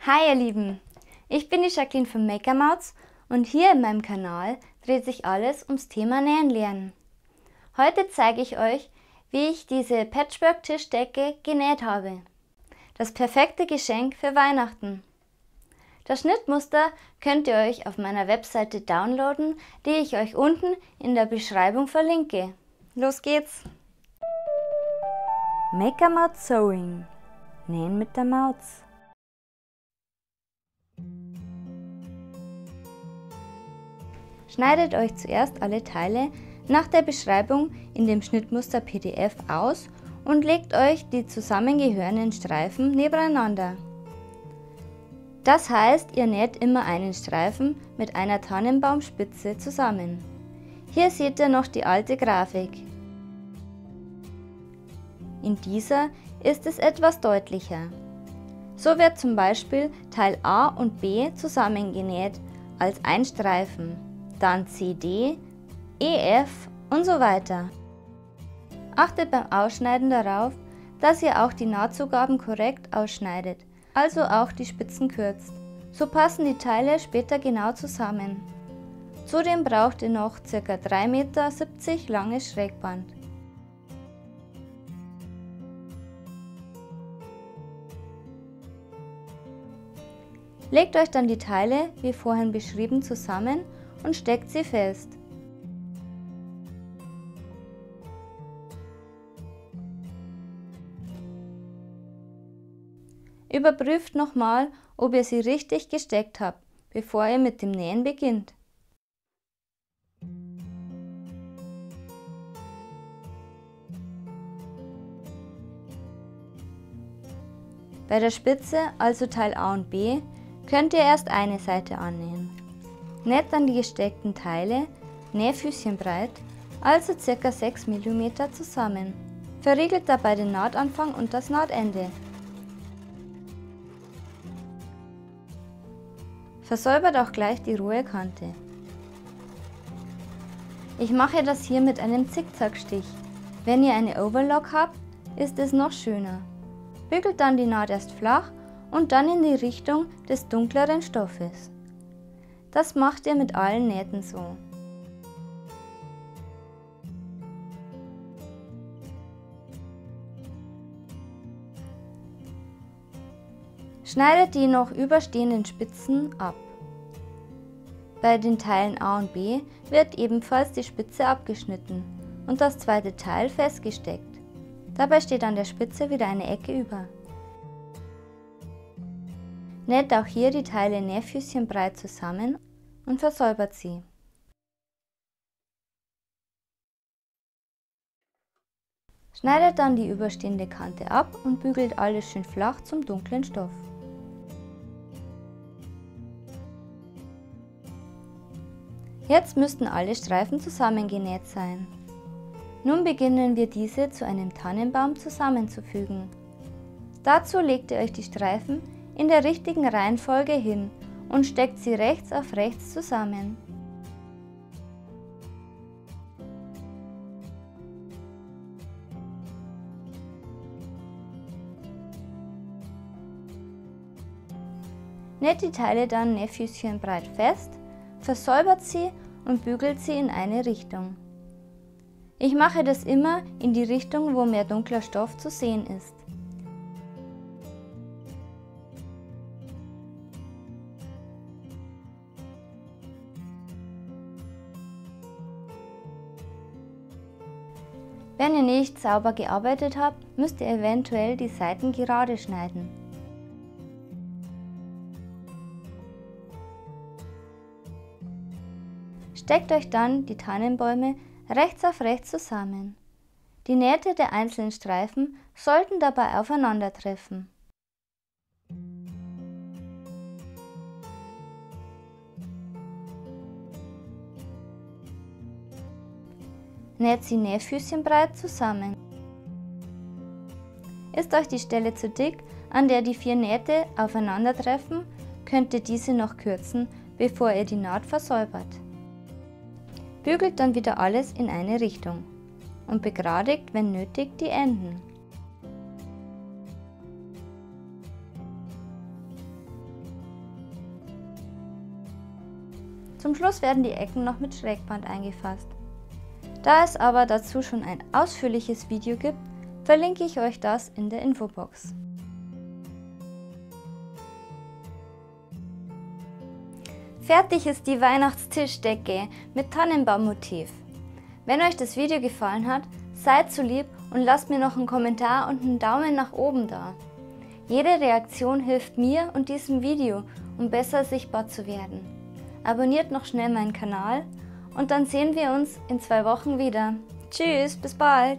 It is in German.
Hi ihr Lieben, ich bin die Jacqueline von MakerMouths und hier in meinem Kanal dreht sich alles ums Thema Nähen lernen. Heute zeige ich euch, wie ich diese Patchwork-Tischdecke genäht habe. Das perfekte Geschenk für Weihnachten. Das Schnittmuster könnt ihr euch auf meiner Webseite downloaden, die ich euch unten in der Beschreibung verlinke. Los geht's! MakerMouths Sewing. Nähen mit der Maus. Schneidet euch zuerst alle Teile nach der Beschreibung in dem Schnittmuster PDF aus und legt euch die zusammengehörenden Streifen nebeneinander. Das heißt, ihr näht immer einen Streifen mit einer Tannenbaumspitze zusammen. Hier seht ihr noch die alte Grafik. In dieser ist es etwas deutlicher. So wird zum Beispiel Teil A und B zusammengenäht als ein Streifen, dann CD, EF und so weiter. Achtet beim Ausschneiden darauf, dass ihr auch die Nahtzugaben korrekt ausschneidet, also auch die Spitzen kürzt. So passen die Teile später genau zusammen. Zudem braucht ihr noch ca. 3,70 Meter langes Schrägband. Legt euch dann die Teile, wie vorhin beschrieben, zusammen und steckt sie fest. Überprüft nochmal, ob ihr sie richtig gesteckt habt, bevor ihr mit dem Nähen beginnt. Bei der Spitze, also Teil A und B, könnt ihr erst eine Seite annähen. Näht dann die gesteckten Teile nähfüßchenbreit, also ca. 6 mm zusammen. Verriegelt dabei den Nahtanfang und das Nahtende. Versäubert auch gleich die rohe Kante. Ich mache das hier mit einem Zickzackstich. Wenn ihr eine Overlock habt, ist es noch schöner. Bügelt dann die Naht erst flach und dann in die Richtung des dunkleren Stoffes. Das macht ihr mit allen Nähten so. Schneidet die noch überstehenden Spitzen ab. Bei den Teilen A und B wird ebenfalls die Spitze abgeschnitten und das zweite Teil festgesteckt. Dabei steht an der Spitze wieder eine Ecke über. Näht auch hier die Teile nähfüßchenbreit zusammen und versäubert sie. Schneidet dann die überstehende Kante ab und bügelt alles schön flach zum dunklen Stoff. Jetzt müssten alle Streifen zusammengenäht sein. Nun beginnen wir diese zu einem Tannenbaum zusammenzufügen. Dazu legt ihr euch die Streifen in der richtigen Reihenfolge hin und steckt sie rechts auf rechts zusammen. Näht die Teile dann nähfüßchenbreit fest, versäubert sie und bügelt sie in eine Richtung. Ich mache das immer in die Richtung, wo mehr dunkler Stoff zu sehen ist. Wenn ihr nicht sauber gearbeitet habt, müsst ihr eventuell die Seiten gerade schneiden. Steckt euch dann die Tannenbäume rechts auf rechts zusammen. Die Nähte der einzelnen Streifen sollten dabei aufeinandertreffen. Näht sie nähfüßchenbreit zusammen. Ist euch die Stelle zu dick, an der die 4 Nähte aufeinandertreffen, könnt ihr diese noch kürzen, bevor ihr die Naht versäubert. Bügelt dann wieder alles in eine Richtung und begradigt, wenn nötig, die Enden. Zum Schluss werden die Ecken noch mit Schrägband eingefasst. Da es aber dazu schon ein ausführliches Video gibt, verlinke ich euch das in der Infobox. Fertig ist die Weihnachtstischdecke mit Tannenbaummotiv. Wenn euch das Video gefallen hat, seid so lieb und lasst mir noch einen Kommentar und einen Daumen nach oben da. Jede Reaktion hilft mir und diesem Video, um besser sichtbar zu werden. Abonniert noch schnell meinen Kanal und dann sehen wir uns in 2 Wochen wieder. Tschüss, bis bald!